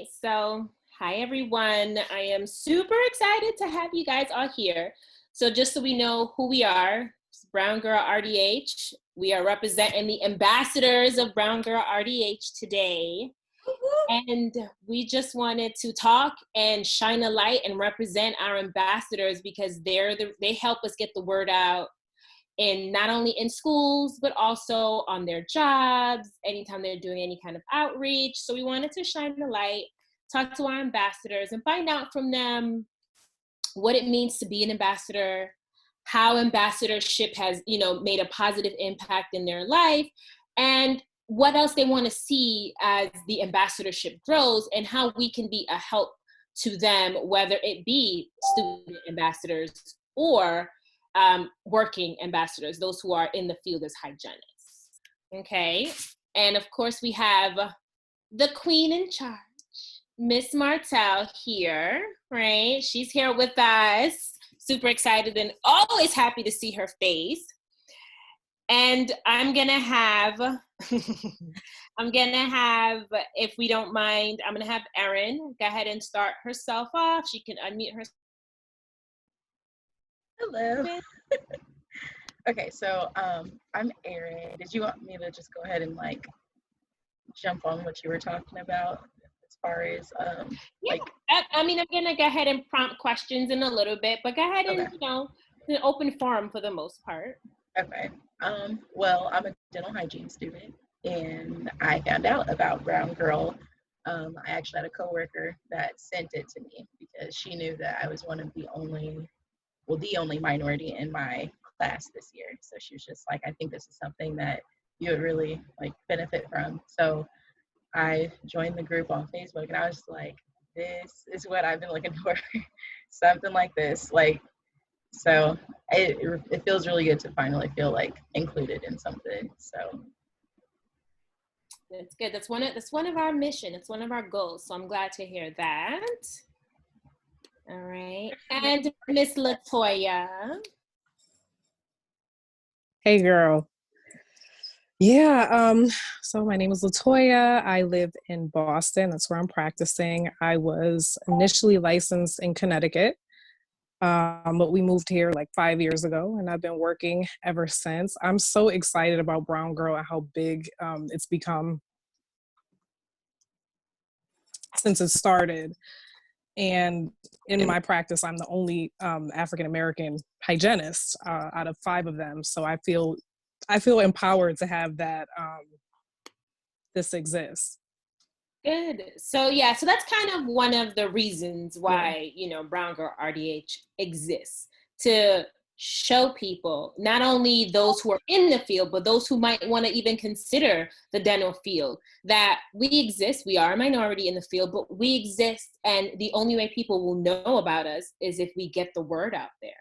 right, so hi everyone. I am super excited to have you guys all here. So just so we know who we are, it's BrownGirl RDH. We are representing the ambassadors of BrownGirl RDH today. And we just wanted to talk and shine a light and represent our ambassadors because they help us get the word out, and not only in schools, but also on their jobs, anytime they're doing any kind of outreach. So we wanted to shine the light, talk to our ambassadors, and find out from them what it means to be an ambassador, how ambassadorship has, made a positive impact in their life, and what else they want to see as the ambassadorship grows, and how we can be a help to them, whether it be student ambassadors or working ambassadors, those who are in the field as hygienists. Okay, and of course we have the queen in charge, Miss Martell here, right? She's here with us, super excited and always happy to see her face. And I'm gonna have, if we don't mind, I'm gonna have Erin go ahead and start herself off. She can unmute herself. Hello. Okay, so I'm Erin. Did you want me to just go ahead and jump on what you were talking about as far as I'm gonna go ahead and prompt questions in a little bit, but go ahead and it's an open forum for the most part. Okay. Well, I'm a dental hygiene student, and I found out about BrownGirl. I actually had a coworker that sent it to me because she knew that I was one of the only minority in my class this year. So she was just like, I think this is something that you would really benefit from. So I joined the group on Facebook, and I was like, this is what I've been looking for. Something like this. So it feels really good to finally feel included in something. So that's good. That's one of our mission. It's one of our goals. So I'm glad to hear that. All right, and Miss Latoya. Hey, girl. Yeah, so my name is Latoya. I live in Boston. That's where I'm practicing. I was initially licensed in Connecticut, but we moved here 5 years ago, and I've been working ever since. I'm so excited about BrownGirl and how big it's become since it started. And in my practice, I'm the only African-American hygienist out of 5 of them. So I feel empowered to have that this exists. Good. So so that's kind of one of the reasons why, BrownGirl RDH exists, to show people, not only those who are in the field, but those who might want to even consider the dental field, that we exist. We are a minority in the field, but we exist. And the only way people will know about us is if we get the word out there,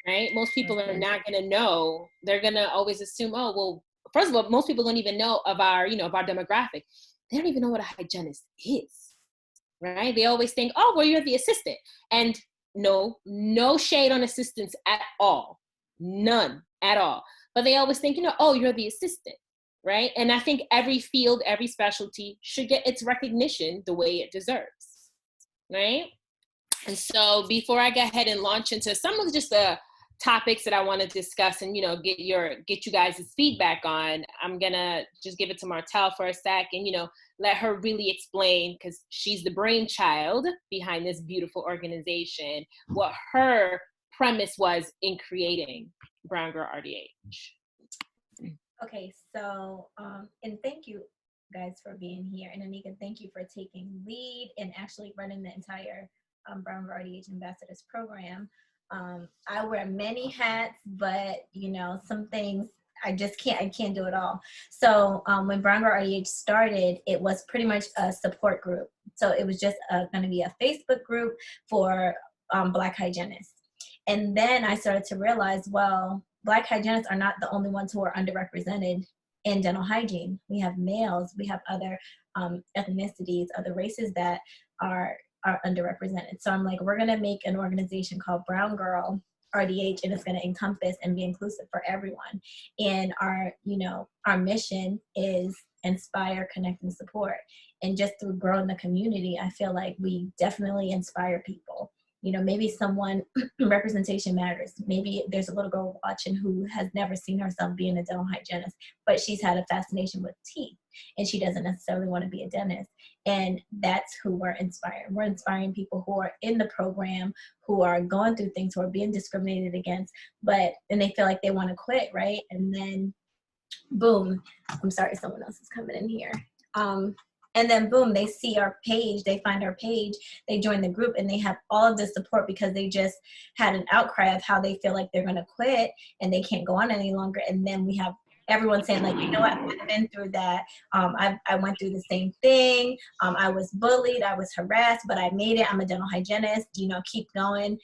right? Most people are not going to know. They're going to always assume, oh, well, first of all, most people don't even know of our, of our demographic. They don't even know what a hygienist is, right? They always think, oh, well, you're the assistant. And no shade on assistants at all. None at all. But they always think, oh, you're the assistant, right? And I think every field, every specialty should get its recognition the way it deserves, right? And so before I go ahead and launch into some of just the topics that I want to discuss and, get you guys' feedback on, I'm gonna just give it to Martell for a sec and, let her really explain, because she's the brainchild behind this beautiful organization, what her premise was in creating BrownGirl RDH. Okay, so, and thank you guys for being here. And Anika, thank you for taking lead and actually running the entire BrownGirl RDH Ambassadors program. I wear many hats, but some things I can't do it all. So when BrownGirl RDH started, it was pretty much a support group. So it was just going to be a Facebook group for Black hygienists. And then I started to realize, well, Black hygienists are not the only ones who are underrepresented in dental hygiene. We have males, we have other ethnicities, other races that are underrepresented. So I'm like, we're going to make an organization called BrownGirl RDH, and it's going to encompass and be inclusive for everyone. And our mission is inspire, connect, and support. And just through growing the community, I feel like we definitely inspire people. You know, maybe someone, representation matters. Maybe there's a little girl watching who has never seen herself being a dental hygienist, but she's had a fascination with teeth and she doesn't necessarily want to be a dentist. And that's who we're inspiring. We're inspiring people who are in the program, who are going through things, who are being discriminated against, and they feel like they want to quit, right? And then boom, I'm sorry, someone else is coming in here. And then boom, they see our page, they find our page, they join the group, and they have all of this support because they just had an outcry of how they feel like they're going to quit and they can't go on any longer. And then we have everyone saying like, you know what, I've been through that. I went through the same thing. I was bullied, I was harassed, but I made it. I'm a dental hygienist, you know, keep going.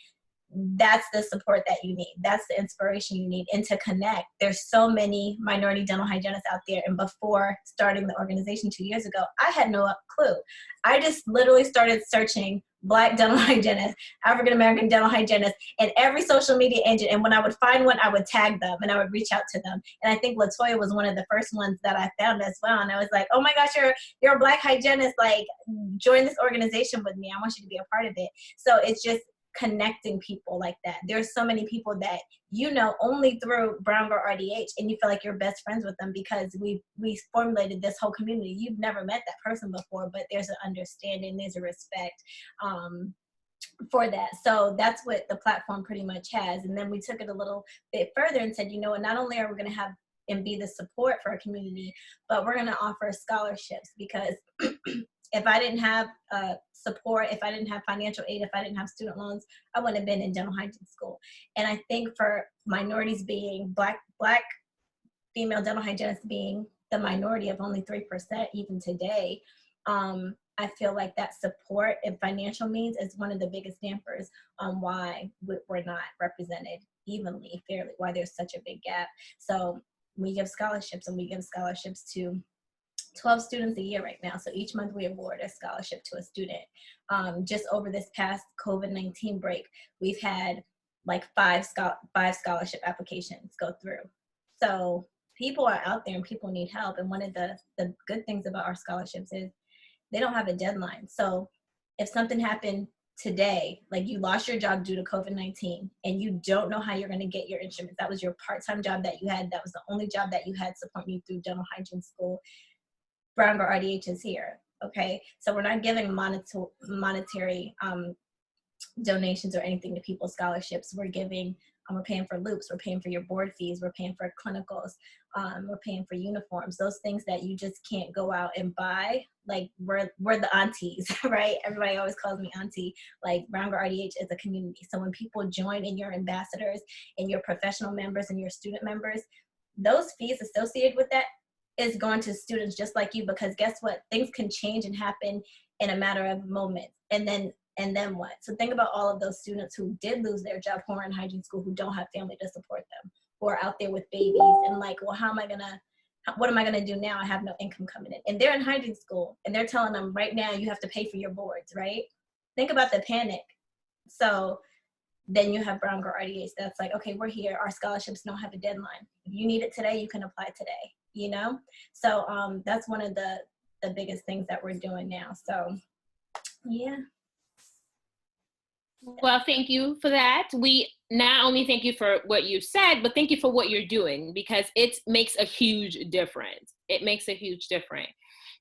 That's the support that you need. That's the inspiration you need. And to connect, there's so many minority dental hygienists out there. And before starting the organization 2 years ago, I had no clue. I just literally started searching Black dental hygienists, African-American dental hygienists, and every social media engine. And when I would find one, I would tag them and I would reach out to them. And I think Latoya was one of the first ones that I found as well. And I was like, oh my gosh, you're a Black hygienist. Like, join this organization with me. I want you to be a part of it. So it's just connecting people like that. There's so many people that you know only through BrownGirl RDH, and you feel like you're best friends with them because we formulated this whole community. You've never met that person before, but there's an understanding, there's a respect for that. So that's what the platform pretty much has. And then we took it a little bit further and said, you know what, not only are we going to have and be the support for our community, but we're going to offer scholarships because if I didn't have support, if I didn't have financial aid, if I didn't have student loans, I wouldn't have been in dental hygiene school. And I think for minorities being Black female dental hygienists being the minority of only 3% even today, I feel like that support and financial means is one of the biggest dampers on why we're not represented evenly, fairly, why there's such a big gap. So we give scholarships, and we give scholarships to 12 students a year right now. So each month we award a scholarship to a student. Just over this past COVID-19 break, we've had like five scholarship applications go through. So people are out there and people need help. And one of the good things about our scholarships is they don't have a deadline. So if something happened today, like you lost your job due to COVID-19 and you don't know how you're going to get your instruments, that was your part-time job that you had, that was the only job that you had supporting you through dental hygiene school, BrownGirl RDH is here, okay? So we're not giving monetary donations or anything to people's scholarships. We're giving, we're paying for loops, we're paying for your board fees, we're paying for clinicals, we're paying for uniforms, those things that you just can't go out and buy. Like we're the aunties, right? Everybody always calls me auntie. Like BrownGirl RDH is a community. So when people join and your ambassadors and your professional members and your student members, those fees associated with that is going to students just like you, because guess what? Things can change and happen in a matter of moments. And then what? So think about all of those students who did lose their job, who are in hygiene school, who don't have family to support them, who are out there with babies and like, well, what am I gonna do now? I have no income coming in. And they're in hygiene school and they're telling them right now you have to pay for your boards, right? Think about the panic. So then you have BrownGirl RDH that's like, okay, we're here. Our scholarships don't have a deadline. If you need it today, you can apply today, you know? So that's one of the biggest things that we're doing now. So yeah. Well, thank you for that. We not only thank you for what you said, but thank you for what you're doing, because it makes a huge difference. It makes a huge difference.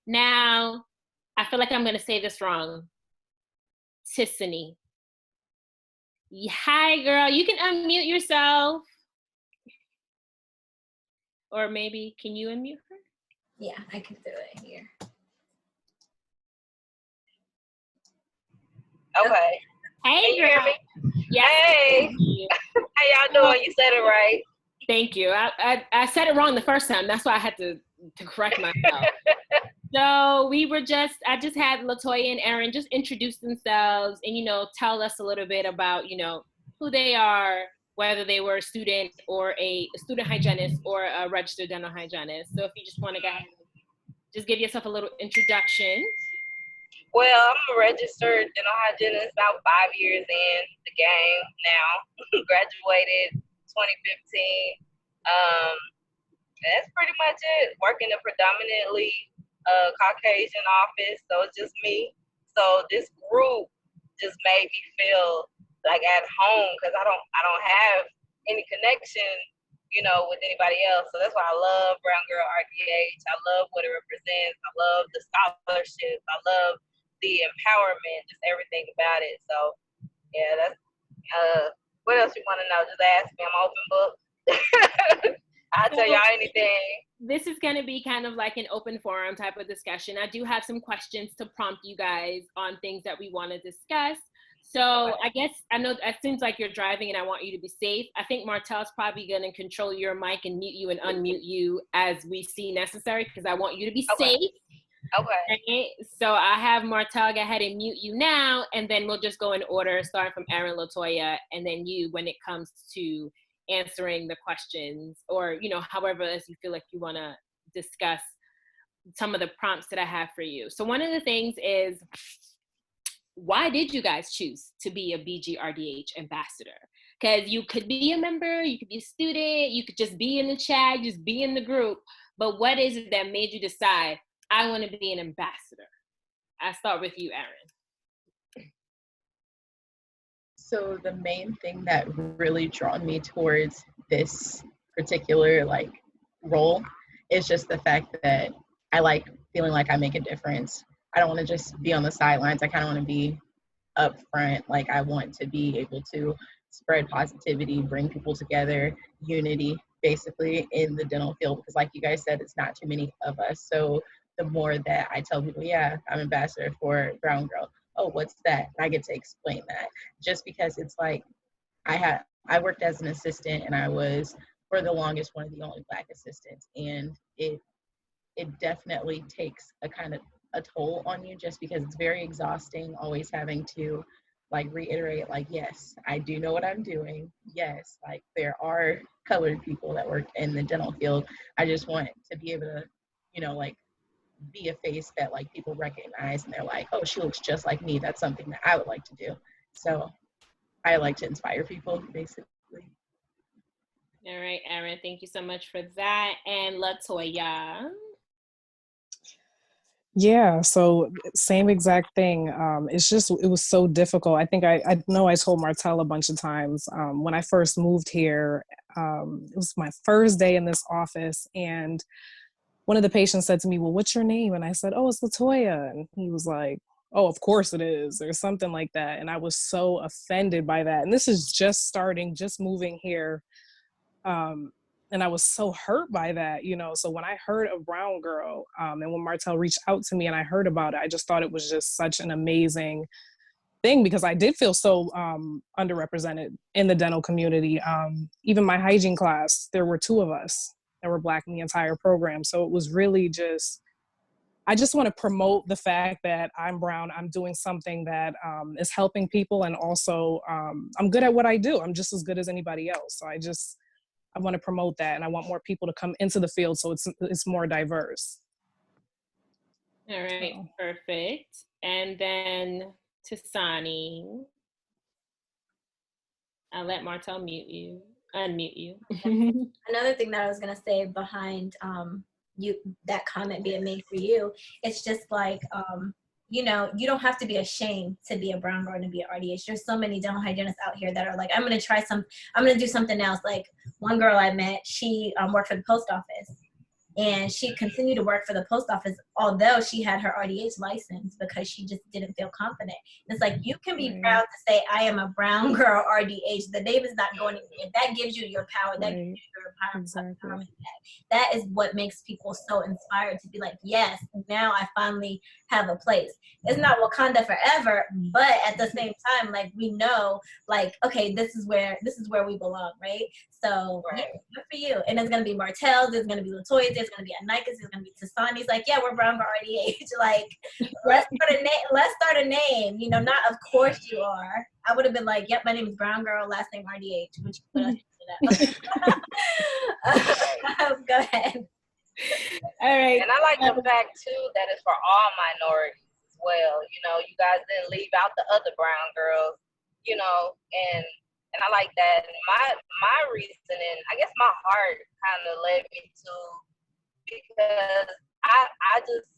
Now, I feel like I'm going to say this wrong. Tissany. Hi, girl. You can unmute yourself. Or maybe, can you unmute her? Yeah, I can do it here. Okay. Hey, Can you girl. hear me? Yes. Hey. How y'all doing? You said it right. Thank you. I said it wrong the first time. That's why I had to correct myself. So I just had Latoya and Erin just introduce themselves and, you know, tell us a little bit about, you know, who they are, whether they were a student or a student hygienist or a registered dental hygienist. So if you just want to go ahead and just give yourself a little introduction. Well, I'm a registered dental hygienist, about 5 years in the game now. Graduated 2015. That's pretty much it. Working a predominantly Caucasian office, so it's just me. So this group just made me feel like at home because I don't have any connection, with anybody else. So that's why I love Brown Girl RDH. I love what it represents. I love the scholarships. I love the empowerment, just everything about it. So yeah, that's what else you want to know? Just ask me. I'm an open book. I'll tell y'all anything. This is going to be kind of like an open forum type of discussion. I do have some questions to prompt you guys on things that we want to discuss. So I guess, I know it seems like you're driving and I want you to be safe. I think Martel's probably going to control your mic and mute you and unmute you as we see necessary because I want you to be safe. Okay. So I have Martel go ahead and mute you now, and then we'll just go in order, starting from Aaron, Latoya, and then you when it comes to answering the questions or, however else you feel like you want to discuss some of the prompts that I have for you. So one of the things is, why did you guys choose to be a BGRDH ambassador? Because you could be a member, you could be a student, you could just be in the chat, just be in the group. But what is it that made you decide, I want to be an ambassador? I start with you, Aaron. So the main thing that really drawn me towards this particular role is just the fact that I like feeling like I make a difference. I don't want to just be on the sidelines. I kind of want to be up front. I want to be able to spread positivity, bring people together, unity, basically, in the dental field. Because like you guys said, it's not too many of us. So the more that I tell people, yeah, I'm ambassador for BrownGirl. Oh, what's that? I get to explain that. Just because it's I worked as an assistant and I was, for the longest, one of the only Black assistants. And it definitely takes a toll on you just because it's very exhausting, always having to reiterate, yes, I do know what I'm doing. Yes, there are colored people that work in the dental field. I just want to be able to, be a face that people recognize and they're like, oh, she looks just like me. That's something that I would like to do. So I like to inspire people, basically. All right, Aaron, thank you so much for that. And Latoya. Yeah, so same exact thing. It was so difficult. I think I know I told Martel a bunch of times when I first moved here, it was my first day in this office, and one of the patients said to me, well, what's your name? And I said, oh, it's Latoya. And he was like, oh, of course it is, or something like that. And I was so offended by that. And this is just moving here. And I was so hurt by that, So when I heard of BrownGirl, and when Martel reached out to me and I heard about it, I just thought it was just such an amazing thing because I did feel so underrepresented in the dental community. Even my hygiene class, there were 2 of us that were Black in the entire program. So it was really I just want to promote the fact that I'm brown. I'm doing something that is helping people. And also I'm good at what I do. I'm just as good as anybody else. So I want to promote that. And I want more people to come into the field so it's more diverse. All right, perfect. And then Tasani. I'll let Martel unmute you. Another thing that I was gonna say behind that comment being made for you, it's just you don't have to be ashamed to be a brown girl and to be an RDH. There's so many dental hygienists out here that are like, I'm gonna do something else. Like one girl I met, she worked for the post office. And she continued to work for the post office, although she had her RDH license because she just didn't feel confident. It's like, you can be proud to say, I am a brown girl RDH. The name is not going anywhere. That gives you your power. That gives you your empowerment. That is what makes people so inspired to be like, yes, now I finally have a place. It's not Wakanda forever, but at the same time, we know, okay, this is where we belong, right? So yeah, good for you. And it's gonna be Martel, there's gonna be Latoya, there's gonna be Anikas, there's gonna be Tasani's. Yeah, we're Brown Girl RDH. Let's start a name. Not of course you are. I would have been like, yep, my name is Brown Girl, last name RDH. Which put us Go ahead. All right. And I like the fact too that it's for all minorities as well. You guys didn't leave out the other brown girls. And and I like that. My reasoning, I guess my heart kind of led me to, because I just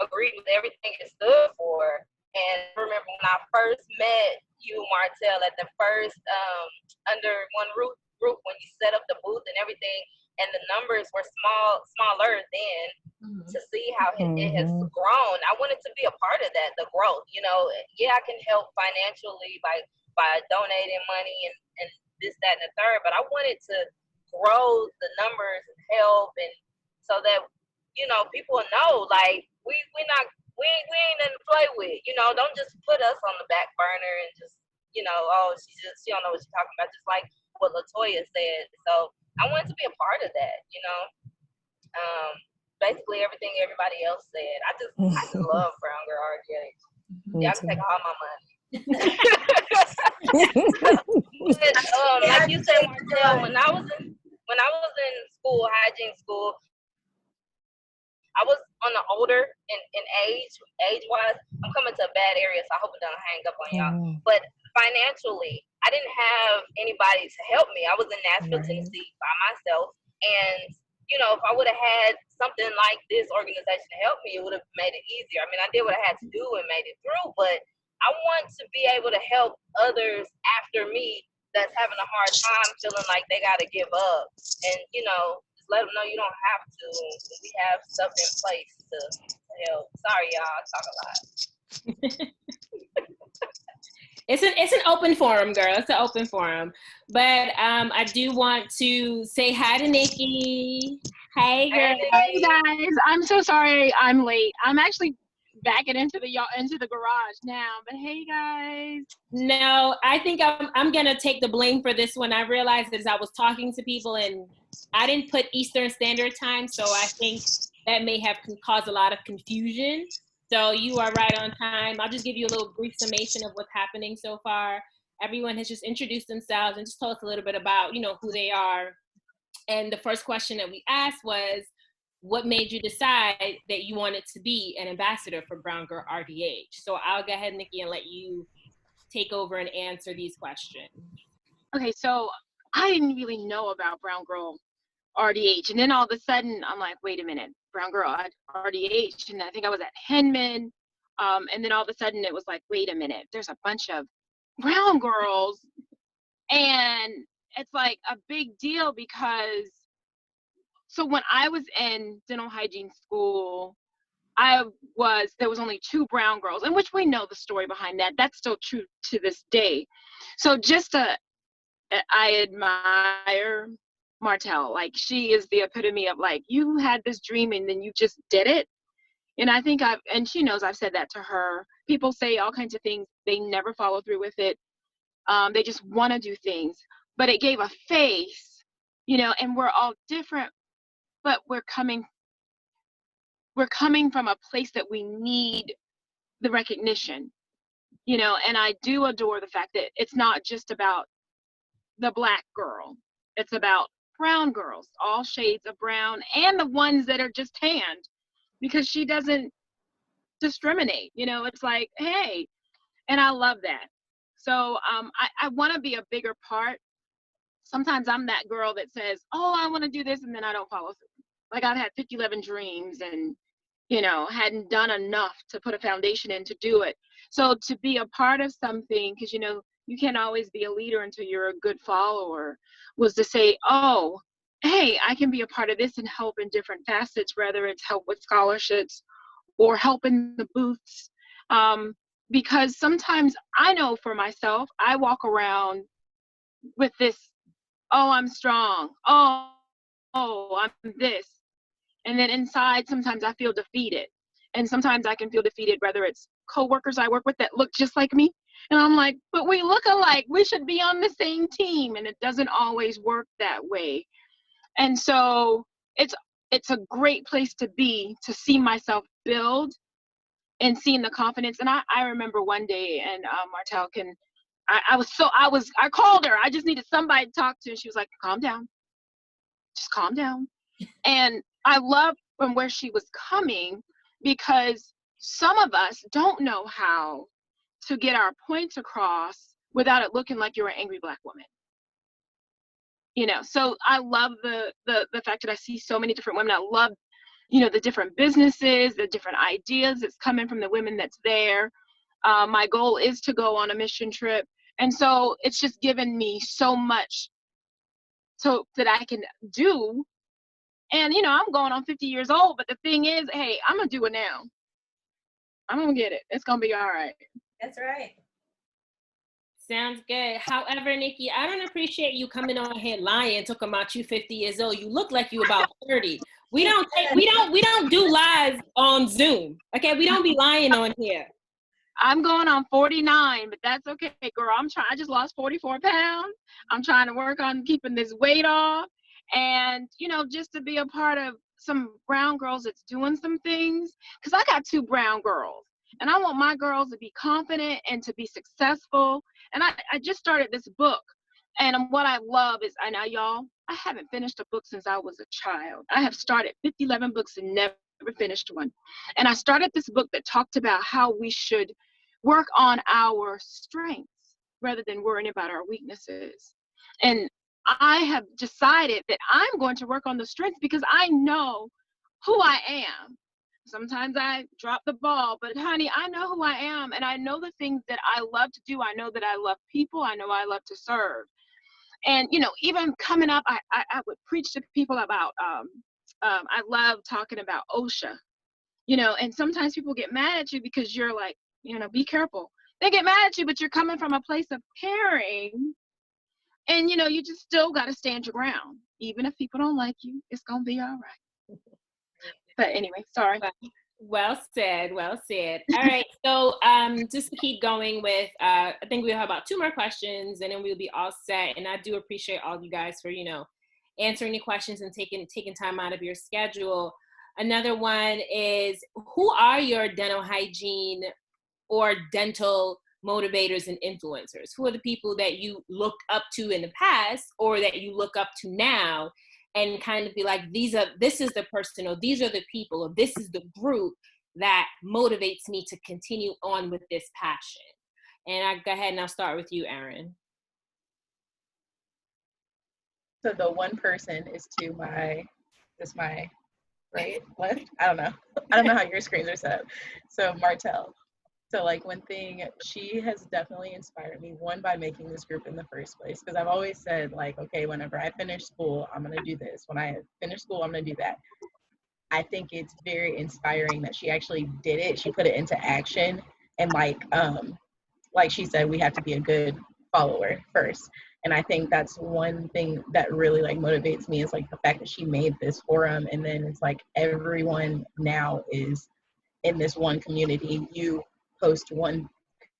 agreed with everything it stood for. And I remember when I first met you, Martell, at the first under one roof when you set up the booth and everything, and the numbers were smaller then. To see how it has grown, I wanted to be a part of that, the growth. You know, yeah, I can help financially by donating money and this, that, and the third, but I wanted to grow the numbers and help, and so that, you know, people know, like, we ain't nothing to play with. You know, don't just put us on the back burner and just, you know, oh, she don't know what she's talking about, just like what LaToya said. So I wanted to be a part of that, you know. Basically everything everybody else said. I just love BrownGirl RDH. Y'all can take all my money. But, like you said, Martell, when I was in school, hygiene school, I was on the older in age-wise. I'm coming to a bad area, so I hope it doesn't hang up on y'all. But financially, I didn't have anybody to help me. I was in Nashville, Tennessee by myself. And, you know, if I would have had something like this organization to help me, it would have made it easier. I mean, I did what I had to do and made it through, but I want to be able to help others after me that's having a hard time, feeling like they got to give up. And, you know, just let them know you don't have to. We have stuff in place to help. Sorry, y'all, I talk a lot. It's an open forum, girl. It's an open forum. But I do want to say hi to Nikki. Hey, girl. Hey, guys. I'm so sorry I'm late. I'm actually backing into the garage now. But hey, guys. No, I think I'm gonna take the blame for this one. I realized as I was talking to people, and I didn't put Eastern Standard Time, so I think that may have caused a lot of confusion. So you are right on time. I'll just give you a little brief summation of what's happening so far. Everyone has just introduced themselves and just told us a little bit about, you know, who they are. And the first question that we asked was, what made you decide that you wanted to be an ambassador for BrownGirl RDH? So I'll go ahead, Nikki, and let you take over and answer these questions. Okay, so I didn't really know about BrownGirl RDH, and then all of a sudden I'm like, wait a minute, BrownGirl RDH, and I think I was at Henman, and then all of a sudden it was like, wait a minute, there's a bunch of brown girls, and it's like a big deal because, so when I was in dental hygiene school, there was only 2 brown girls, and which we know the story behind that. That's still true to this day. So I admire Martell. Like, she is the epitome of, like, you had this dream and then you just did it. And I think and she knows I've said that to her. People say all kinds of things. They never follow through with it. They just want to do things. But it gave a face, you know, and we're all different, but we're coming from a place that we need the recognition, you know. And I do adore the fact that it's not just about the Black girl. It's about brown girls, all shades of brown, and the ones that are just tanned, because she doesn't discriminate, you know. It's like, hey, and I love that. So I want to be a bigger part. Sometimes I'm that girl that says, oh, I want to do this, and then I don't follow through. Like, I've had 50-11 dreams and, you know, hadn't done enough to put a foundation in to do it. So to be a part of something, because, you know, you can't always be a leader until you're a good follower, was to say, oh, hey, I can be a part of this and help in different facets, whether it's help with scholarships or help in the booths. Because sometimes I know for myself, I walk around with this, oh, I'm strong. Oh, I'm this. And then inside, sometimes I feel defeated. And sometimes I can feel defeated, whether it's coworkers I work with that look just like me. And I'm like, but we look alike. We should be on the same team. And it doesn't always work that way. And so it's a great place to be, to see myself build and seeing the confidence. And I remember one day, and Martell I called her. I just needed somebody to talk to. And she was like, calm down. Just calm down. And I love from where she was coming, because some of us don't know how to get our points across without it looking like you're an angry Black woman. you know. So I love the fact that I see so many different women. I love, you know, the different businesses, the different ideas that's coming from the women that's there. My goal is to go on a mission trip. And so it's just given me so much so that I can do. And, you know, I'm going on 50 years old, but the thing is, hey, I'm going to do it now. I'm going to get it. It's going to be all right. That's right. Sounds good. However, Nikki, I don't appreciate you coming on here lying, talking about you 50 years old. You look like you about 30. We don't do lives on Zoom. Okay, we don't be lying on here. I'm going on 49, but that's okay, girl. I just lost 44 pounds. I'm trying to work on keeping this weight off. And, you know, just to be a part of some brown girls that's doing some things. Because I got 2 brown girls. And I want my girls to be confident and to be successful. And I just started this book. And what I love is, I know y'all, I haven't finished a book since I was a child. I have started 11 books and never finished one. And I started this book that talked about how we should work on our strengths rather than worrying about our weaknesses. And I have decided that I'm going to work on the strengths because I know who I am. Sometimes I drop the ball, but honey, I know who I am, and I know the things that I love to do. I know that I love people. I know I love to serve. And, you know, even coming up, I would preach to people about, I love talking about OSHA, you know, and sometimes people get mad at you because you're like, you know, be careful. They get mad at you, but you're coming from a place of caring. And, you know, you just still got to stand your ground. Even if people don't like you, it's going to be all right. But anyway, sorry. Well said. Well said. All right. So just to keep going with, I think we'll have about 2 more questions and then we'll be all set. And I do appreciate all you guys for, you know, answering the questions and taking time out of your schedule. Another one is, who are your dental hygiene or dental motivators and influencers? Who are the people that you looked up to in the past or that you look up to now, and kind of be like, this is the person, or these are the people, or this is the group that motivates me to continue on with this passion? And I go ahead and I'll start with you, Erin. So the one person is to my right, left? I don't know how your screens are set up. So Martell. So like one thing, she has definitely inspired me, one, by making this group in the first place, because I've always said, like, okay, whenever I finish school, I'm going to do this. When I finish school, I'm going to do that. I think it's very inspiring that she actually did it. She put it into action. And like she said, we have to be a good follower first. And I think that's one thing that really like motivates me, is like the fact that she made this forum. And then it's like everyone now is in this one community. You post one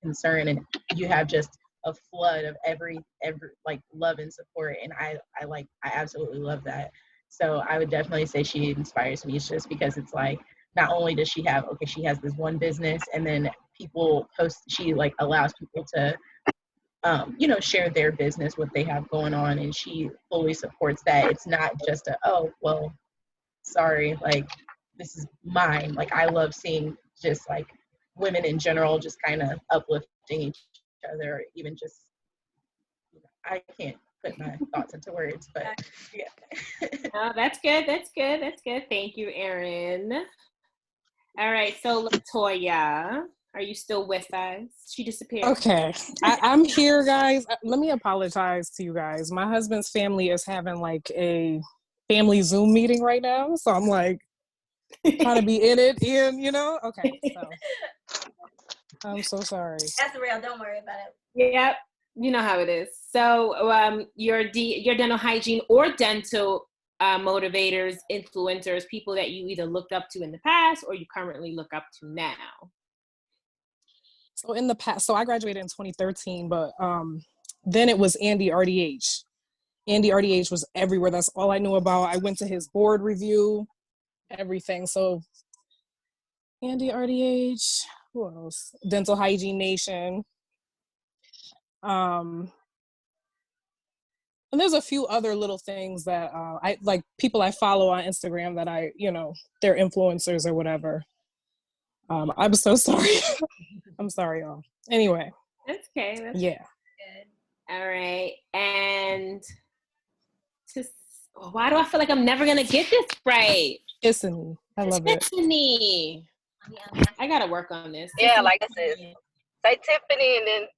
concern and you have just a flood of every like love and support, and I absolutely love that. So I would definitely say she inspires me. It's just because it's like, not only does she has this one business, and then people post, she like allows people to you know, share their business, what they have going on, and she fully supports that. It's not just a, oh well, sorry, like this is mine. Like I love seeing just like women in general just kind of uplifting each other, even just, you know, I can't put my thoughts into words, but yeah. Oh, that's good. That's good. That's good. Thank you, Erin. All right. So Latoya, are you still with us? She disappeared. Okay. I'm here, guys. Let me apologize to you guys. My husband's family is having like a family Zoom meeting right now. So I'm like trying to be in it, and you know, okay. So I'm so sorry. That's real. Don't worry about it. Yep. You know how it is. So your dental hygiene or dental motivators, influencers, people that you either looked up to in the past or you currently look up to now. So in the past, so I graduated in 2013, but then it was Andy RDH. Andy RDH was everywhere. That's all I knew about. I went to his board review, everything. So Andy RDH, who else? Dental Hygiene Nation. And there's a few other little things that I like, people I follow on Instagram that I, you know, they're influencers or whatever. I'm so sorry. I'm sorry, y'all. Anyway. That's okay. That's yeah. good. All right. And Why do I feel like I'm never gonna get this right? Tiffany. I love it. Tiffany. I gotta work on this. Yeah, like I said, say Tiffany and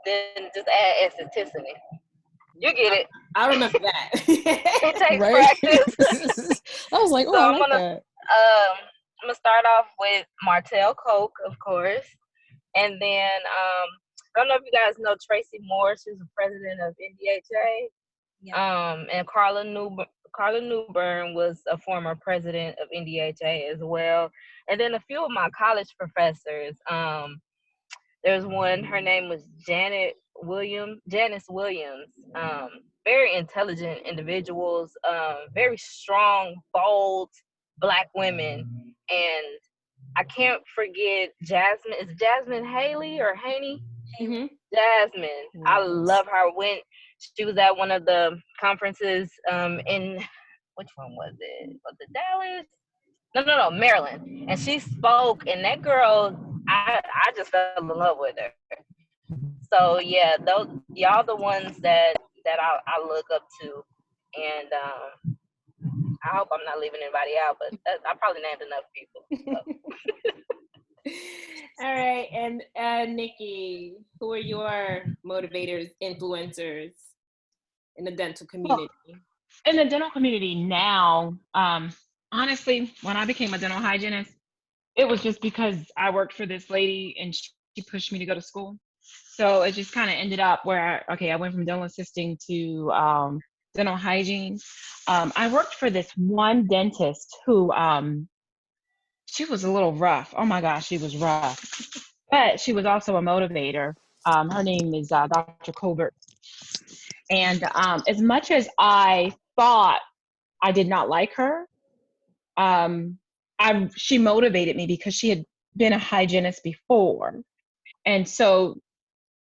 then just add S and Tiffany. You get it. I'll remember that. It takes Right? practice. I was like, oh, So I I'm like gonna that. I'm gonna start off with Martell Coke, of course, and then I don't know if you guys know Tracy Moore. She's the president of NDHA. Yeah. And Carla Newbern was a former president of NDHA as well. And then a few of my college professors. There's one, her name was Janice Williams. Very intelligent individuals, very strong, bold Black women. And I can't forget Jasmine. Is Jasmine Haley or Haney? Mm-hmm. Jasmine. Yes. I love her. She was at one of the conferences in, which one was it? Was it Dallas? No, Maryland. And she spoke, and that girl, I just fell in love with her. So yeah, those y'all the ones that I look up to, and I hope I'm not leaving anybody out, but I probably named enough people. So. All right, and Nikki, who are your motivators, influencers in the dental community? In the dental community now, honestly, when I became a dental hygienist, it was just because I worked for this lady and she pushed me to go to school. So it just kind of ended up where I went from dental assisting to dental hygiene. I worked for this one dentist who she was a little rough. Oh my gosh, she was rough. But she was also a motivator. Her name is Dr. Colbert. And as much as I thought I did not like her, she motivated me because she had been a hygienist before. And so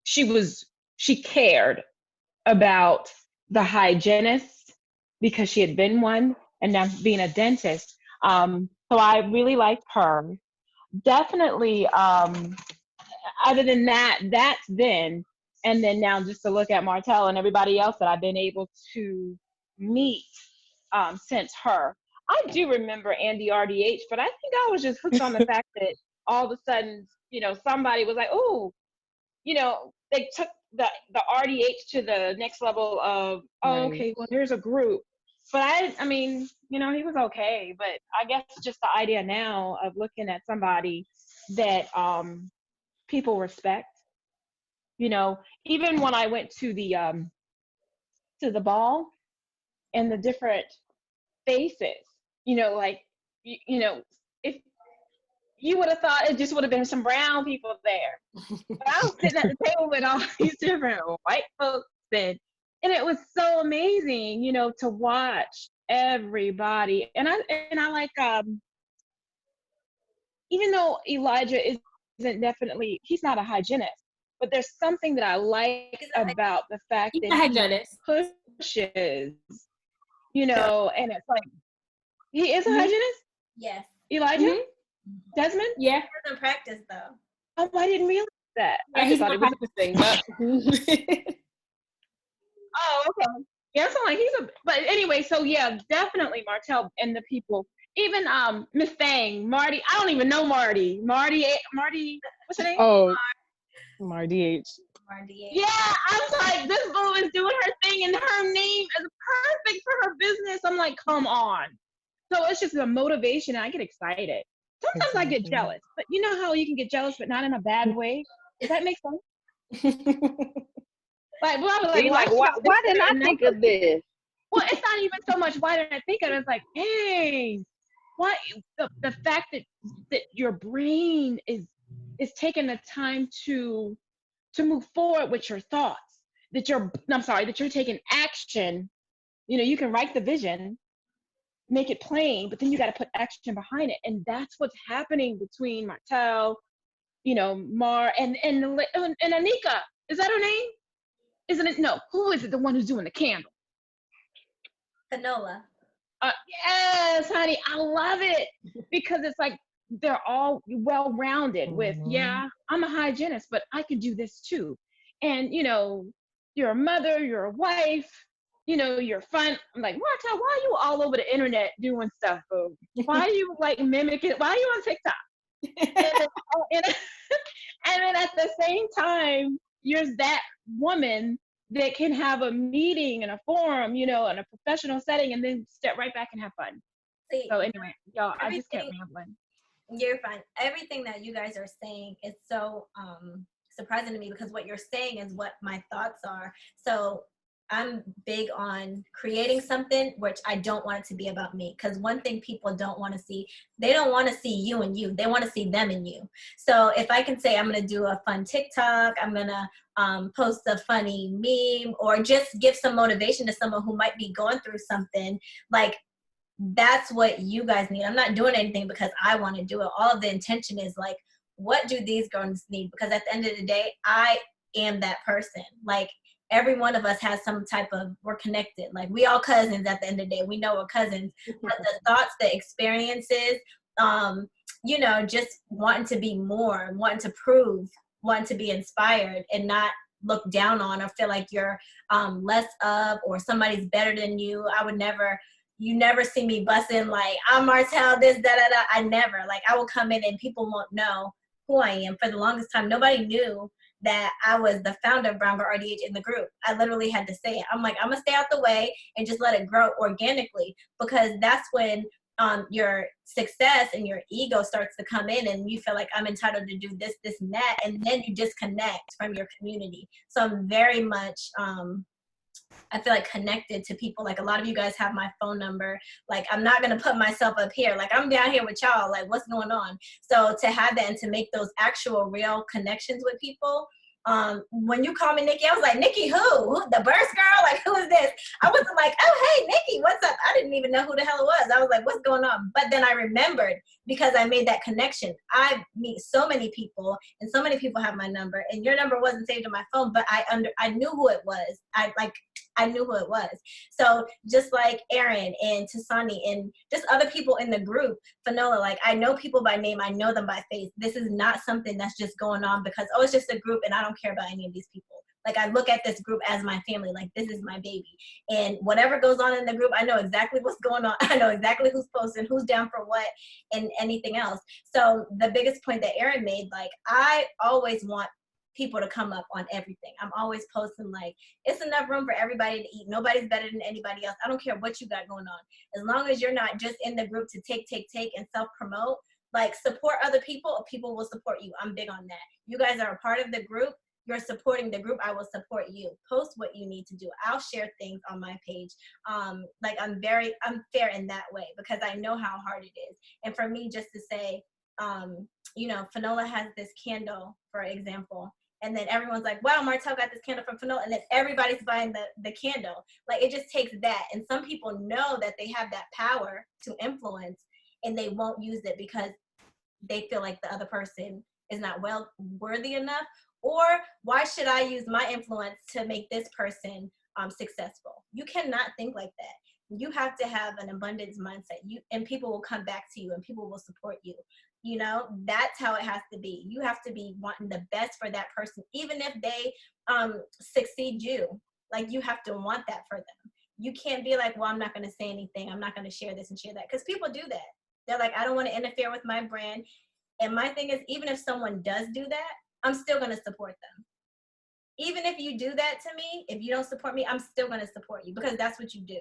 she cared about the hygienist because she had been one and now being a dentist. So I really liked her. Definitely, other than that's then. And then now just to look at Martell and everybody else that I've been able to meet since her. I do remember BGRDH, but I think I was just hooked on the fact that all of a sudden, somebody was like, oh, they took the RDH to the next level of, oh, okay, well, there's a group. But I mean, he was okay. But I guess just the idea now of looking at somebody that people respect, even when I went to the ball and the different faces, if you would have thought it just would have been some brown people there. But I was sitting at the table with all these different white folks, and it was so amazing, to watch everybody. And I like, even though Elijah isn't definitely, he's not a hygienist, but there's something that I like about the fact that he pushes, and it's like, he is a hygienist? Yes. Elijah? Mm-hmm. Desmond? Yeah. He doesn't practice though. Oh, I didn't realize that. Yeah, he's not practicing, but oh, okay. Yeah, so like but anyway, so yeah, definitely Martell and the people. Even Miss Thang, Marty. I don't even know Marty. Marty. What's her name? Oh, Mardy H. Yeah, I was like, this boo is doing her thing, and her name is perfect for her business. I'm like, come on. So it's just a motivation, and I get excited. Sometimes I get jealous, but you know how you can get jealous, but not in a bad way. Does that make sense? Like, why didn't I think of this? Well, it's not even so much why didn't I think of it. It's like, hey, what the fact that your brain is taking the time to move forward with your thoughts. That you're taking action. You can write the vision, make it plain, but then you got to put action behind it, and that's what's happening between Martell, Mar and Anika. Is that her name? Isn't it? No. Who is it? The one who's doing the candle? Canola. Yes, honey. I love it because it's like they're all well-rounded with, yeah, I'm a hygienist, but I can do this too. And, you're a mother, you're a wife, you know, you're fun. I'm like, Marta, why are you all over the internet doing stuff? Why are you like mimicking? Why are you on TikTok? And and then at the same time, you're that woman that can have a meeting and a forum, you know, in a professional setting, and then step right back and have fun. See, So anyway, y'all, I just kept everything- rambling. You're fine. Everything that you guys are saying is so surprising to me, because what you're saying is what my thoughts are. So I'm big on creating something which I don't want it to be about me, because one thing people don't want to see, they don't want to see you and you, they want to see them and you. So if I can say I'm going to do a fun TikTok, I'm going to post a funny meme, or just give some motivation to someone who might be going through something, like, that's what you guys need. I'm not doing anything because I want to do it. All of the intention is like, what do these girls need? Because at the end of the day, I am that person. Like, every one of us has some type of, we're connected. Like, we all cousins at the end of the day. We know we're cousins. But the thoughts, the experiences, you know, just wanting to be more, wanting to prove, wanting to be inspired, and not look down on or feel like you're less of, or somebody's better than you. I would never, you never see me busting like, I'm Martell, this, da, da, da. I never. Like, I will come in and people won't know who I am. For the longest time, nobody knew that I was the founder of BrownGirl in the group. I literally had to say it. I'm like, I'm going to stay out the way and just let it grow organically, because that's when your success and your ego starts to come in, and you feel like, I'm entitled to do this, this, and that, and then you disconnect from your community. So I'm very much I feel like connected to people. Like, a lot of you guys have my phone number. Like, I'm not going to put myself up here. Like, I'm down here with y'all. Like, what's going on? So to have that and to make those actual real connections with people. When you call me Nikki, I was like, Nikki who? The Burst Girl? Like, who is this? I wasn't like, oh, hey, Nikki, what's up? I didn't even know who the hell it was. I was like, what's going on? But then I remembered, because I made that connection. I meet so many people, and so many people have my number, and your number wasn't saved on my phone, but I knew who it was. I knew who it was. So just like Aaron and Tasani and just other people in the group, Fanola, like, I know people by name, I know them by face. This is not something that's just going on because, oh, it's just a group and I don't care about any of these people. Like, I look at this group as my family. Like, this is my baby. And whatever goes on in the group, I know exactly what's going on. I know exactly who's posting, who's down for what, and anything else. So the biggest point that Aaron made, like, I always want people to come up on everything. I'm always posting, like, it's enough room for everybody to eat. Nobody's better than anybody else. I don't care what you got going on. As long as you're not just in the group to take and self-promote, like, support other people, people will support you. I'm big on that. You guys are a part of the group. You're supporting the group. I will support you. Post what you need to do. I'll share things on my page. Like, I'm fair in that way, because I know how hard it is. And for me, just to say, you know, Fanola has this candle, for example, and then everyone's like, wow, Martell got this candle from Fanola, and then everybody's buying the candle. Like, it just takes that. And some people know that they have that power to influence, and they won't use it because they feel like the other person is not worthy enough. Or, why should I use my influence to make this person successful? You cannot think like that. You have to have an abundance mindset. And people will come back to you, and people will support you. You know, that's how it has to be. You have to be wanting the best for that person, even if they succeed you. Like, you have to want that for them. You can't be like, well, I'm not going to say anything. I'm not going to share this and share that. Because people do that. They're like, I don't want to interfere with my brand. And my thing is, even if someone does do that, I'm still going to support them. Even if you do that to me, if you don't support me, I'm still going to support you, because that's what you do.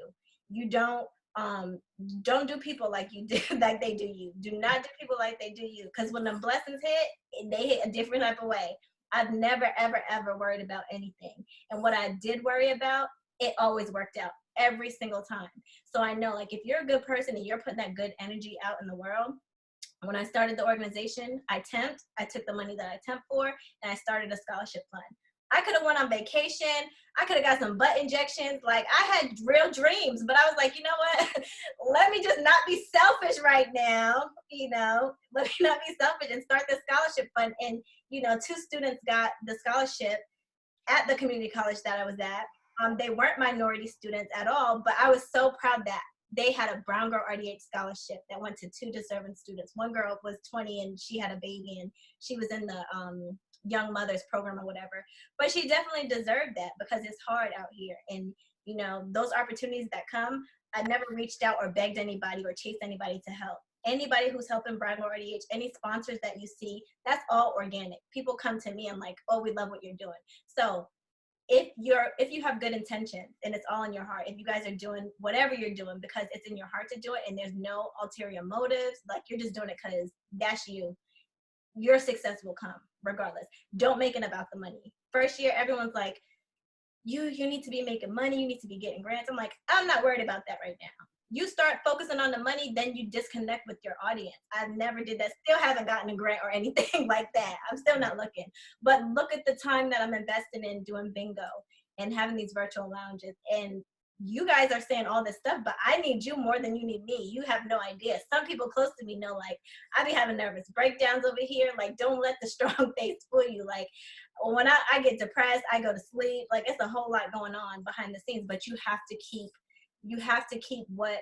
You don't do people like you do, like they do you. Do not do people like they do you. Because when the blessings hit, they hit a different type of way. I've never, ever, ever worried about anything. And what I did worry about, it always worked out every single time. So I know, like, if you're a good person and you're putting that good energy out in the world. When I started the organization, I took the money that I temped for, and I started a scholarship fund. I could have went on vacation. I could have got some butt injections. Like, I had real dreams, but I was like, you know what? Let me just not be selfish right now. You know, let me not be selfish and start this scholarship fund. And, you know, 2 students got the scholarship at the community college that I was at. They weren't minority students at all, but I was so proud that they had a BrownGirl scholarship that went to 2 deserving students. One girl was 20 and she had a baby, and she was in the Young Mothers program or whatever. But she definitely deserved that, because it's hard out here. And, You know, those opportunities that come, I never reached out or begged anybody or chased anybody to help. Anybody who's helping BrownGirl RDH, any sponsors that you see, that's all organic. People come to me and like, oh, we love what you're doing. So if you have good intentions and it's all in your heart, if you guys are doing whatever you're doing because it's in your heart to do it and there's no ulterior motives, like you're just doing it because that's you, your success will come regardless. Don't make it about the money. First year, everyone's like, you need to be making money, you need to be getting grants. I'm like, I'm not worried about that right now. You start focusing on the money, then you disconnect with your audience. I never did that. Still haven't gotten a grant or anything like that. I'm still not looking. But look at the time that I'm investing in doing bingo and having these virtual lounges. And you guys are saying all this stuff, but I need you more than you need me. You have no idea. Some people close to me know, like, I be having nervous breakdowns over here. Like, don't let the strong face fool you. Like, when I get depressed, I go to sleep. Like, it's a whole lot going on behind the scenes, but you have to keep what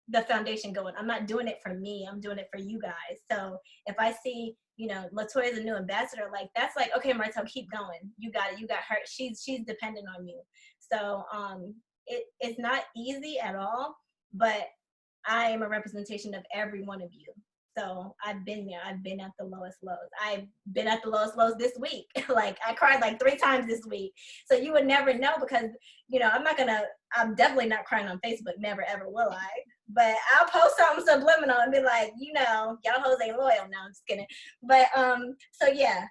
the foundation going. I'm not doing it for me. I'm doing it for you guys. So if I see, you know, Latoya's a new ambassador, like, that's like, okay, Martel, keep going. You got it. You got her. She's dependent on you. So it's not easy at all, but I am a representation of every one of you. So I've been there. I've been at the lowest lows. I've been at the lowest lows this week. Like, I cried like 3 times this week. So you would never know because, you know, I'm definitely not crying on Facebook. Never, ever will I. But I'll post something subliminal and be like, you know, y'all hoes ain't loyal. No, I'm just kidding. But so yeah,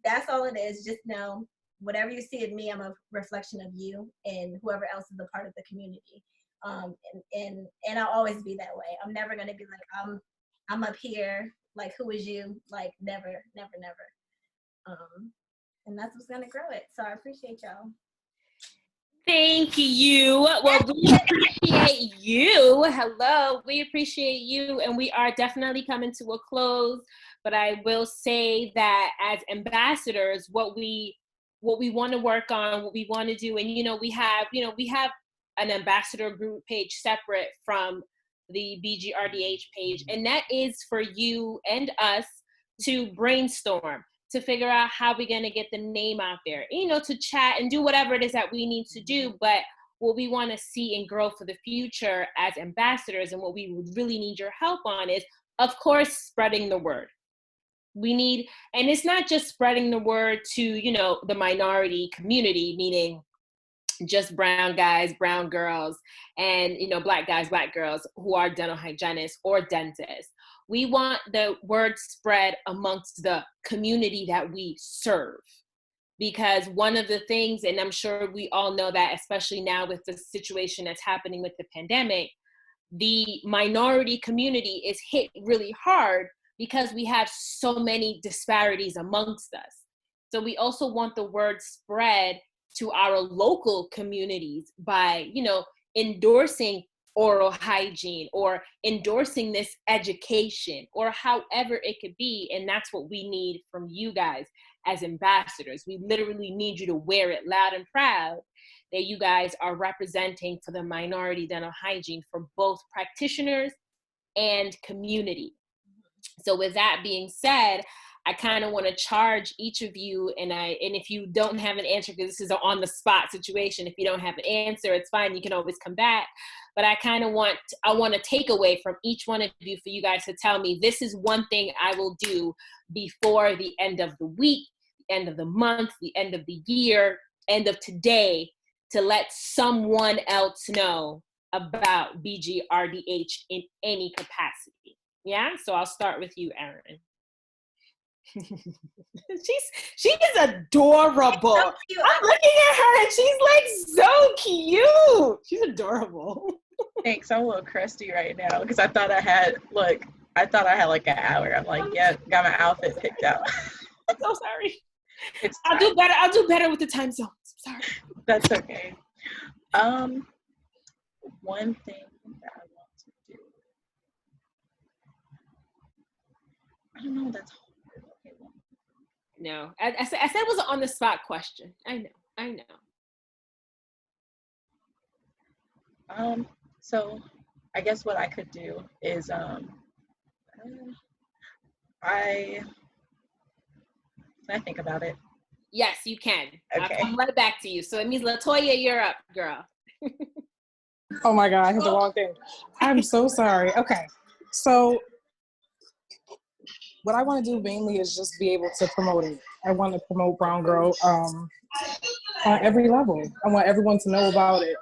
that's all it is. Just know, whatever you see in me, I'm a reflection of you and whoever else is a part of the community. And I'll always be that way. I'm never gonna be like, I'm up here, like, who is you? Like, never, never, never. And that's what's gonna grow it. So I appreciate y'all. Thank you. Well, we appreciate you. Hello, we appreciate you, and we are definitely coming to a close. But I will say that as ambassadors, what we want to work on, what we want to do, and we have an ambassador group page separate from the BGRDH page, and that is for you and us to brainstorm, to figure out how we're going to get the name out there, to chat and do whatever it is that we need to do. But what we want to see and grow for the future as ambassadors, and what we would really need your help on, is, of course, spreading the word. We need, and it's not just spreading the word to, the minority community, meaning just brown guys, brown girls, and, black guys, black girls who are dental hygienists or dentists. We want the word spread amongst the community that we serve. Because one of the things, and I'm sure we all know that, especially now with the situation that's happening with the pandemic, the minority community is hit really hard because we have so many disparities amongst us. So we also want the word spread to our local communities by, endorsing oral hygiene or endorsing this education or however it could be. And that's what we need from you guys as ambassadors. We literally need you to wear it loud and proud that you guys are representing for the minority dental hygiene for both practitioners and community. So with that being said, I kind of want to charge each of you, and if you don't have an answer, because this is an on-the-spot situation, if you don't have an answer, it's fine. You can always come back. But I want to take away from each one of you for you guys to tell me, this is one thing I will do before the end of the week, the end of the month, the end of the year, end of today, to let someone else know about BGRDH in any capacity. Yeah? So I'll start with you, Erin. She is adorable. So I'm looking at her and she's like so cute. She's adorable. Thanks. I'm a little crusty right now because I thought I had like an hour. I'm like, yeah, got my outfit picked out. I'm so sorry. I'll do better with the time zones. Sorry. That's okay. One thing that I want to do. I don't know. That's hard. No, I said it was an on-the-spot question. I know. So I guess what I could do is, can I think about it? Yes, you can. Okay. I'll come right back to you. So it means Latoya, you're up, girl. Oh my God, I hit the wrong thing. I'm so sorry. Okay. So what I want to do mainly is just be able to promote it. I want to promote Brown Girl on every level. I want everyone to know about it.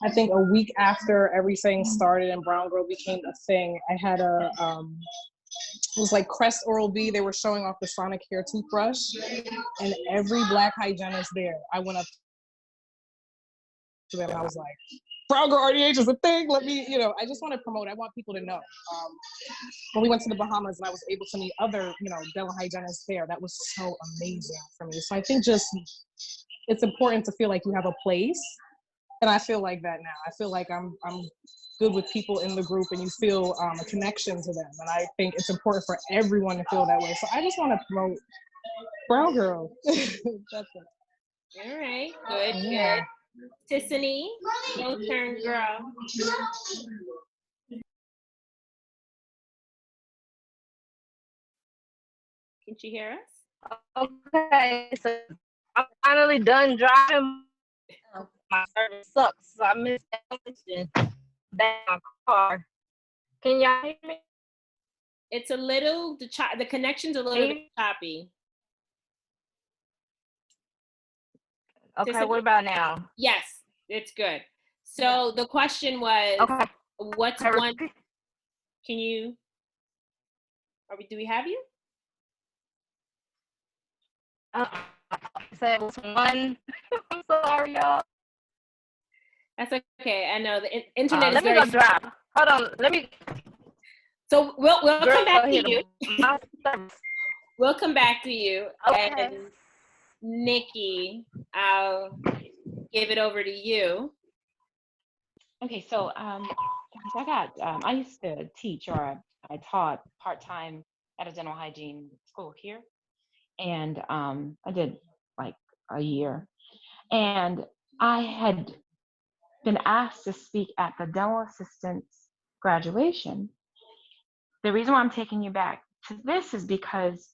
I think a week after everything started and Brown Girl became a thing, I had it was like Crest Oral-B. They were showing off the Sonic Hair toothbrush, and every Black hygienist there, I went up to them and I was like, Brown Girl RDH is a thing. Let me, I just want to promote. I want people to know. When we went to the Bahamas and I was able to meet other, dental hygienists there, that was so amazing for me. So I think just it's important to feel like you have a place. And I feel like that now. I feel like I'm good with people in the group and you feel a connection to them. And I think it's important for everyone to feel that way. So I just want to promote Brown Girl. That's it. All right, good, Yeah. good. Tiffany, your turn, girl. Can she hear us? Okay, so I'm finally done driving. My service sucks, so I missed that question. That's my car. Can y'all hear me? It's a little, the connection's a little bit choppy. Okay, Tiffany? what about now? Yes, it's good. So the question was, Okay. what's one, can you, do we have you? So it was one. I'm sorry, y'all. That's okay. I know the internet is very. Let me go drop. Hold on. Let me. So we'll come back to you. Okay. We'll come back to you. Okay. And Nikki, I'll give it over to you. Okay, so I used to teach, or I taught part-time at a dental hygiene school here, and I did like a year, and I had been asked to speak at the dental assistant's graduation. The reason why I'm taking you back to this is because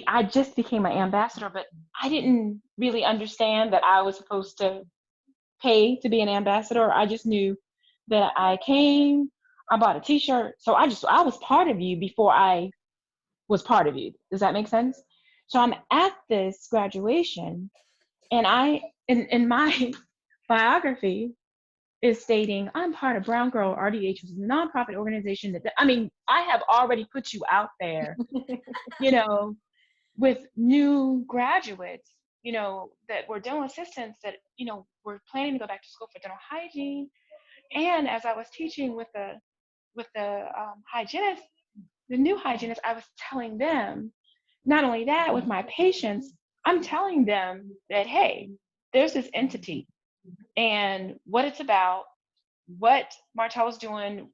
I just became an ambassador, but I didn't really understand that I was supposed to pay to be an ambassador. I just knew that I came, I bought a t-shirt. So I was part of you before I was part of you. Does that make sense? So I'm at this graduation, and in my biography is stating I'm part of BrownGirl RDH, which is a nonprofit organization I have already put you out there, with new graduates, that were dental assistants that, were planning to go back to school for dental hygiene. And as I was teaching with the hygienist, the new hygienist, I was telling them, not only that, with my patients, I'm telling them that, hey, there's this entity and what it's about, what Martel's doing,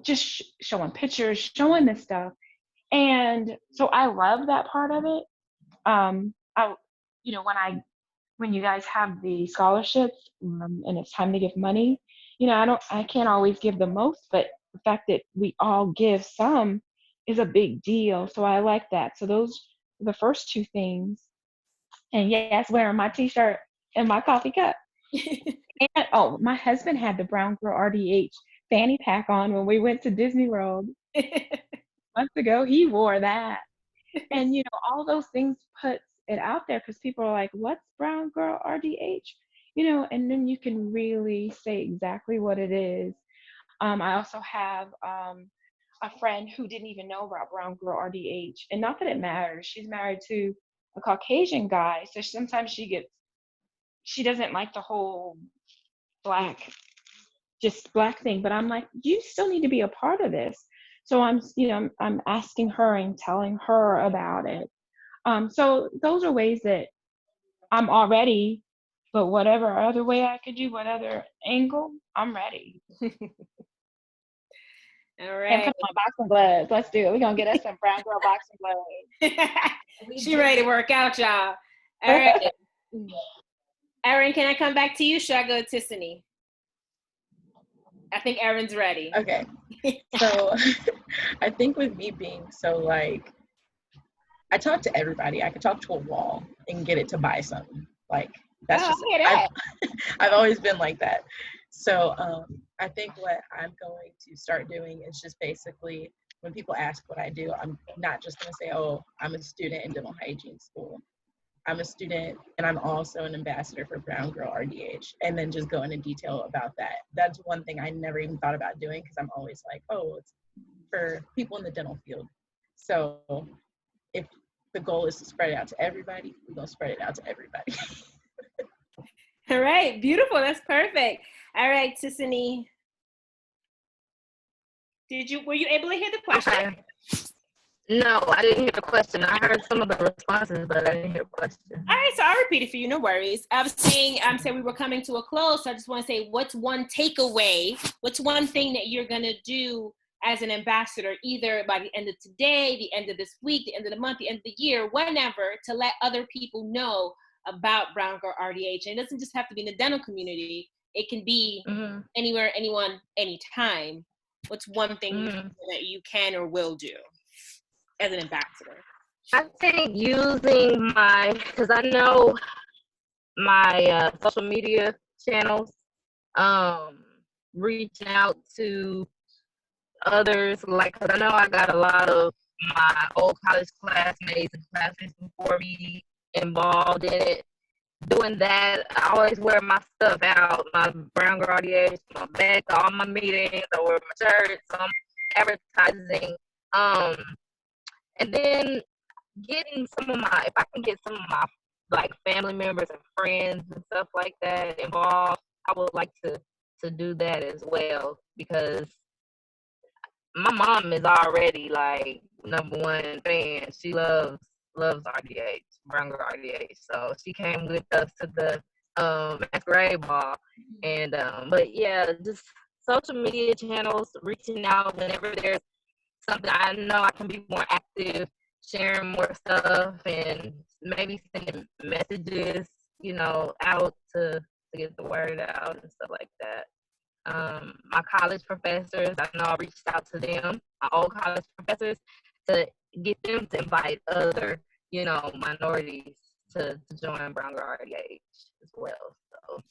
just showing pictures, showing this stuff. And so I love that part of it. When you guys have the scholarships and it's time to give money, I can't always give the most, but the fact that we all give some is a big deal. So I like that. So those are the first two things. And yes, wearing my t-shirt and my coffee cup. And my husband had the BrownGirl RDH fanny pack on when we went to Disney World months ago. He wore that. And all those things puts it out there because people are like, what's BrownGirl RDH? And then you can really say exactly what it is. I also have a friend who didn't even know about BrownGirl RDH, and not that it matters. She's married to a Caucasian guy, so sometimes she doesn't like the whole black thing. But I'm like, you still need to be a part of this. So I'm asking her and telling her about it. So those are ways that I'm already, but whatever other way I could do, what other angle, I'm ready. All right. And come on, boxing gloves. Let's do it. We're going to get us some BrownGirl boxing gloves. She ready to work out, y'all. All right. Erin, can I come back to you? Should I go to Tiffany? I think Erin's ready. Okay. So I think with me being so I talk to everybody. I could talk to a wall and get it to buy something. That's Oh, just, I hear that. I've always been like that. So I think what I'm going to start doing is just basically, when people ask what I do, I'm not just going to say, oh, I'm a student in dental hygiene school. I'm a student and I'm also an ambassador for BrownGirl RDH, and then just go into detail about that. That's one thing I never even thought about doing, because I'm always like, oh, it's for people in the dental field. So if the goal is to spread it out to everybody, we're going to spread it out to everybody. All right, beautiful. That's perfect. All right, Sissany. Were you able to hear the question? Okay. No, I didn't hear the question. I heard some of the responses, but I didn't hear the question. All right, so I'll repeat it for you. No worries. I'm saying we were coming to a close. So I just want to say, what's one takeaway? What's one thing that you're gonna do as an ambassador, either by the end of today, the end of this week, the end of the month, the end of the year, whenever, to let other people know about BrownGirl RDH? And it doesn't just have to be in the dental community. It can be anywhere, anyone, anytime. What's one thing that you can or will do as an ambassador? I think using because I know my social media channels, reaching out to others, like, because I know I got a lot of my old college classmates and classmates before me involved in it. Doing that, I always wear my stuff out, my BrownGirl RDH, my bag, all my meetings, I wear my shirts, I'm advertising. And then getting if I can get some of my like family members and friends and stuff like that involved, I would like to do that as well, because my mom is already like #1 fan. She loves RDH, BrownGirl RDH. So she came with us to the masquerade ball. And but yeah, just social media channels, reaching out whenever there's something. I know I can be more active, sharing more stuff, and maybe sending messages, out to get the word out and stuff like that. My college professors, I know I reached out to them, my old college professors, to get them to invite other, minorities to join BrownGirl RDH as well. So.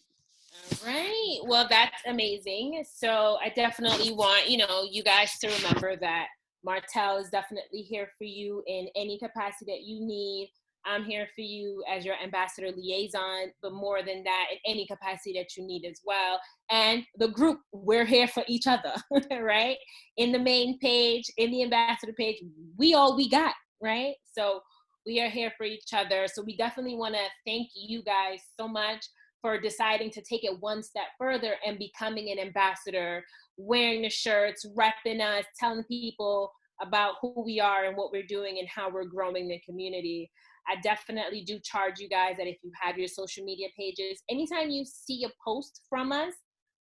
All right. Well, that's amazing. So I definitely want, you guys to remember that Martell is definitely here for you in any capacity that you need. I'm here for you as your ambassador liaison, but more than that, in any capacity that you need as well. And the group, we're here for each other, right? In the main page, in the ambassador page, we got, right? So we are here for each other. So we definitely want to thank you guys so much for deciding to take it one step further and becoming an ambassador, wearing the shirts, repping us, telling people about who we are and what we're doing and how we're growing the community. I definitely do charge you guys that if you have your social media pages, anytime you see a post from us,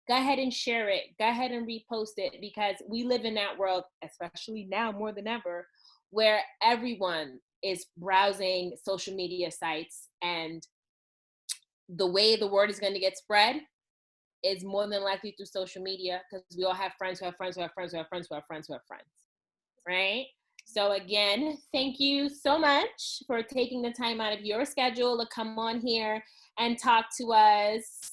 go ahead and share it. Go ahead and repost it, because we live in that world, especially now more than ever, where everyone is browsing social media sites, and the way the word is going to get spread is more than likely through social media, because we all have friends who have friends who have friends who have friends who have friends who have friends, right? So again, thank you so much for taking the time out of your schedule to come on here and talk to us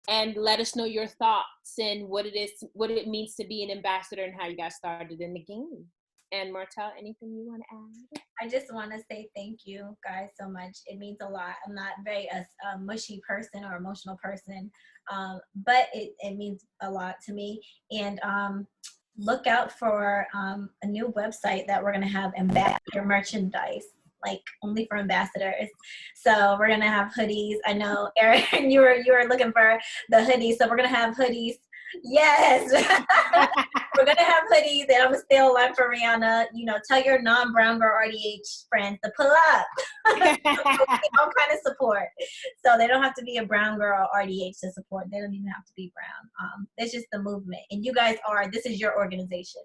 and let us know your thoughts and what it means to be an ambassador and how you got started in the game. And Martell, anything you want to add? I just want to say thank you guys so much. It means a lot. I'm not very a mushy person or emotional person, but it means a lot to me. And look out for a new website that we're going to have ambassador merchandise, like only for ambassadors. So we're going to have hoodies. I know, Erin, you were looking for the hoodies. So we're going to have hoodies. Yes. We're going to have hoodies, and I'm going to stay online for Rihanna. Tell your non-BrownGirl RDH friends to pull up. All kind of support. So they don't have to be a BrownGirl RDH to support. They don't even have to be brown. It's just the movement. And you guys this is your organization.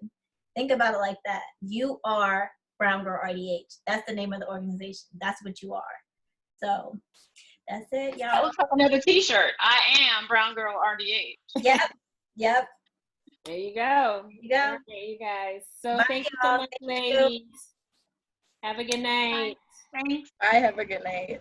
Think about it like that. You are BrownGirl RDH. That's the name of the organization. That's what you are. So that's it, y'all. That looks like another t-shirt. I am BrownGirl RDH. Yep. There you go. There you go. Okay, you guys. So Bye, thank you y'all. so much, ladies. Have a good night. Thanks. Bye, have a good night.